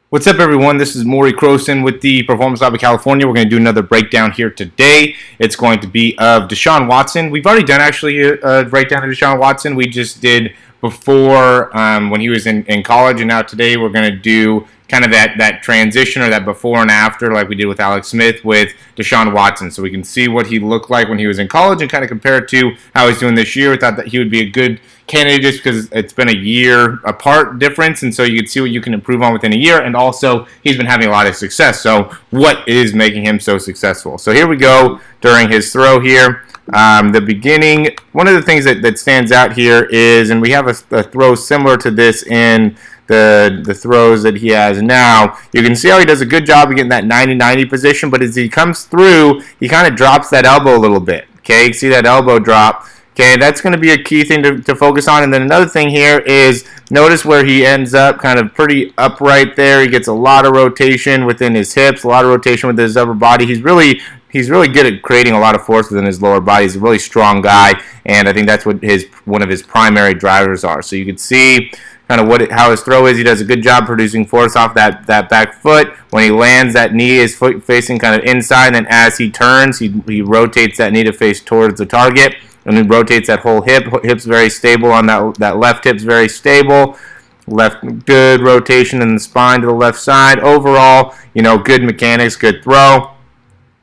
What's up, everyone? This is Morey Croson with the Performance Lab of California. We're going to do another breakdown here today. It's going to be of Deshaun Watson. We've already done actually a breakdown of Deshaun Watson. We just did before when he was in college, and now today we're going to do kind of that transition or that before and after like we did with Alex Smith with Deshaun Watson. So we can see what he looked like when he was in college and kind of compare it to how he's doing this year. We thought that he would be a good candidate just because it's been a year apart difference, and so you can see what you can improve on within a year, and also he's been having a lot of success. So what is making him so successful? So here we go during his throw here. The beginning, one of the things that stands out here is, and we have a throw similar to this in the throws that he has now. You can see how he does a good job of getting that 90-90 position, but as he comes through, he kind of drops that elbow a little bit. Okay, you see that elbow drop. Okay, that's going to be a key thing to focus on. And then another thing here is notice where he ends up kind of pretty upright there. He gets a lot of rotation within his hips, a lot of rotation with his upper body. He's really good at creating a lot of force within his lower body. He's a really strong guy, and I think that's what one of his primary drivers are. So you can see kind of how his throw is. He does a good job producing force off that back foot. When he lands, that knee is facing kind of inside, and then as he turns, he rotates that knee to face towards the target. And he rotates that whole hip. Hip's very stable on that left hip's very stable. Good rotation in the spine to the left side. Overall, good mechanics, good throw.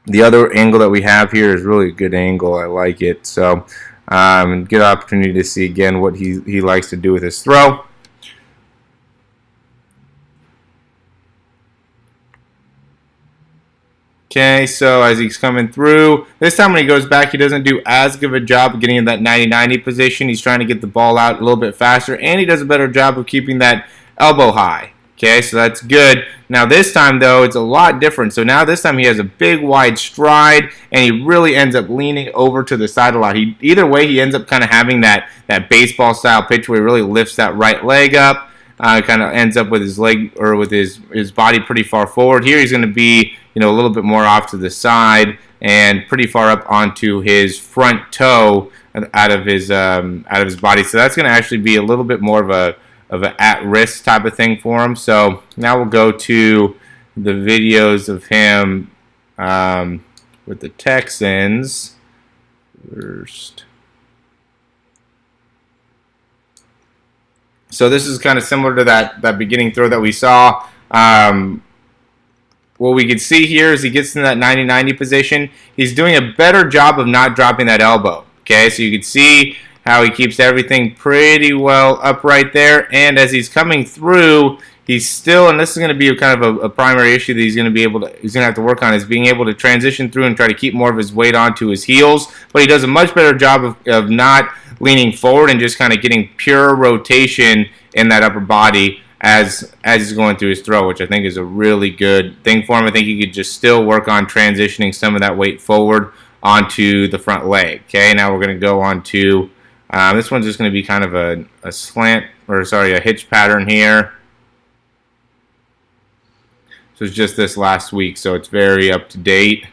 The other angle that we have here is really a good angle. I like it. So, good opportunity to see again what he likes to do with his throw. Okay, so as he's coming through, this time when he goes back, he doesn't do as good of a job of getting in that 90-90 position. He's trying to get the ball out a little bit faster, and he does a better job of keeping that elbow high. Okay, so that's good. Now this time, though, it's a lot different. So now this time he has a big, wide stride, and he really ends up leaning over to the side a lot. Either way, he ends up kind of having that baseball-style pitch where he really lifts that right leg up. Kind of ends up with his leg or with his body pretty far forward. Here he's going to be a little bit more off to the side and pretty far up onto his front toe out of his body. So that's going to actually be a little bit more of an at-risk type of thing for him. So now we'll go to the videos of him with the Texans first. So this is kind of similar to that beginning throw that we saw. What we can see here is he gets in that 90-90 position. He's doing a better job of not dropping that elbow. Okay, so you can see how he keeps everything pretty well upright there. And as he's coming through, he's still, and this is going to be kind of a primary issue that he's going to have to work on, is being able to transition through and try to keep more of his weight onto his heels. But he does a much better job of not leaning forward and just kind of getting pure rotation in that upper body as he's going through his throw, which I think is a really good thing for him. I think he could just still work on transitioning some of that weight forward onto the front leg. Okay, now we're going to go on to this one's just going to be kind of a hitch pattern here. So it's just this last week, so it's very up to date.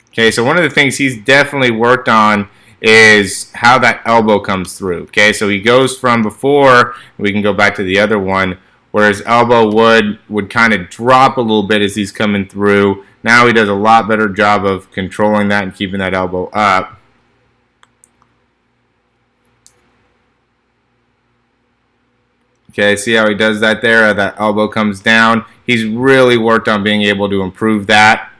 Okay, so one of the things he's definitely worked on is how that elbow comes through. Okay, so he goes from before, we can go back to the other one, where his elbow would kind of drop a little bit as he's coming through. Now he does a lot better job of controlling that and keeping that elbow up. Okay, see how he does that there? That elbow comes down. He's really worked on being able to improve that.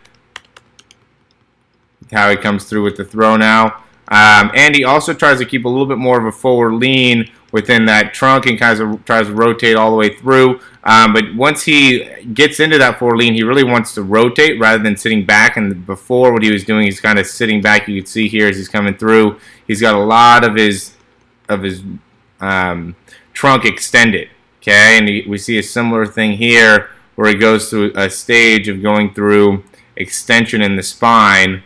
How he comes through with the throw now. And he also tries to keep a little bit more of a forward lean within that trunk and kind of tries to rotate all the way through. But once he gets into that forward lean, he really wants to rotate rather than sitting back. And before, what he was doing, he's kind of sitting back. You can see here as he's coming through, he's got a lot of his trunk extended. Okay, and we see a similar thing here where he goes through a stage of going through extension in the spine.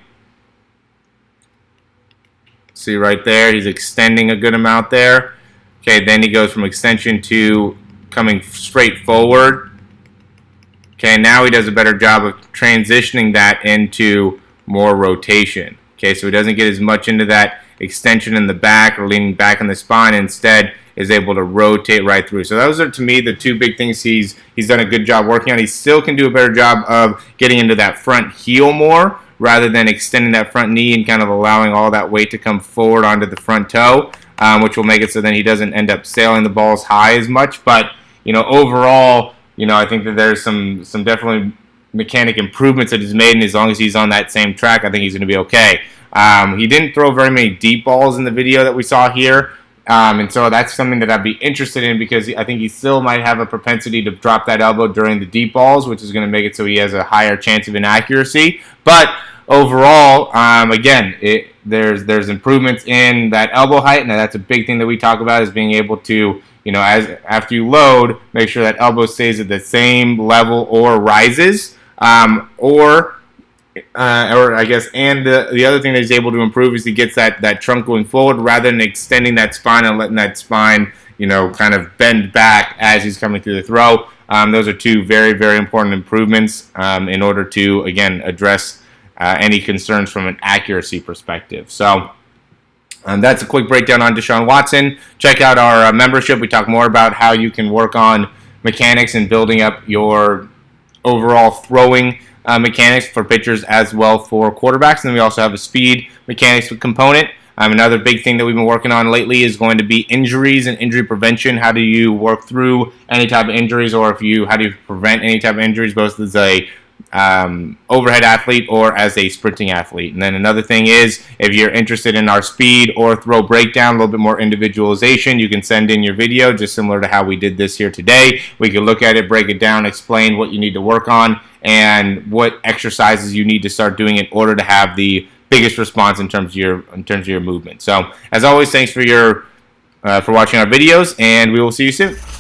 See right there, he's extending a good amount there. Okay, then he goes from extension to coming straight forward. Okay, now he does a better job of transitioning that into more rotation. Okay, so he doesn't get as much into that extension in the back or leaning back on the spine. Instead, is able to rotate right through. So those are, to me, the two big things he's done a good job working on. He still can do a better job of getting into that front heel more rather than extending that front knee and kind of allowing all that weight to come forward onto the front toe, which will make it so then he doesn't end up sailing the balls high as much. But, overall, I think that there's some definitely mechanic improvements that he's made, and as long as he's on that same track, I think he's going to be okay. He didn't throw very many deep balls in the video that we saw here. And so that's something that I'd be interested in, because I think he still might have a propensity to drop that elbow during the deep balls, which is going to make it so he has a higher chance of inaccuracy. But overall, again, there's improvements in that elbow height, and that's a big thing that we talk about, is being able to, after you load, make sure that elbow stays at the same level or rises, or I guess, and the other thing that he's able to improve is he gets that trunk going forward rather than extending that spine and letting that spine, kind of bend back as he's coming through the throw. Those are two very, very important improvements in order to, again, address any concerns from an accuracy perspective. So that's a quick breakdown on Deshaun Watson. Check out our membership. We talk more about how you can work on mechanics and building up your overall throwing mechanics for pitchers as well for quarterbacks. And then we also have a speed mechanics component. Another big thing that we've been working on lately is going to be injuries and injury prevention. How do you work through any type of injuries, or how do you prevent any type of injuries, both as a overhead athlete or as a sprinting athlete. And then another thing is, if you're interested in our speed or throw breakdown, a little bit more individualization, you can send in your video, just similar to how we did this here today. We can look at it, break it down, explain what you need to work on, and what exercises you need to start doing in order to have the biggest response in terms of your movement. So, as always, thanks for watching our videos, and we will see you soon.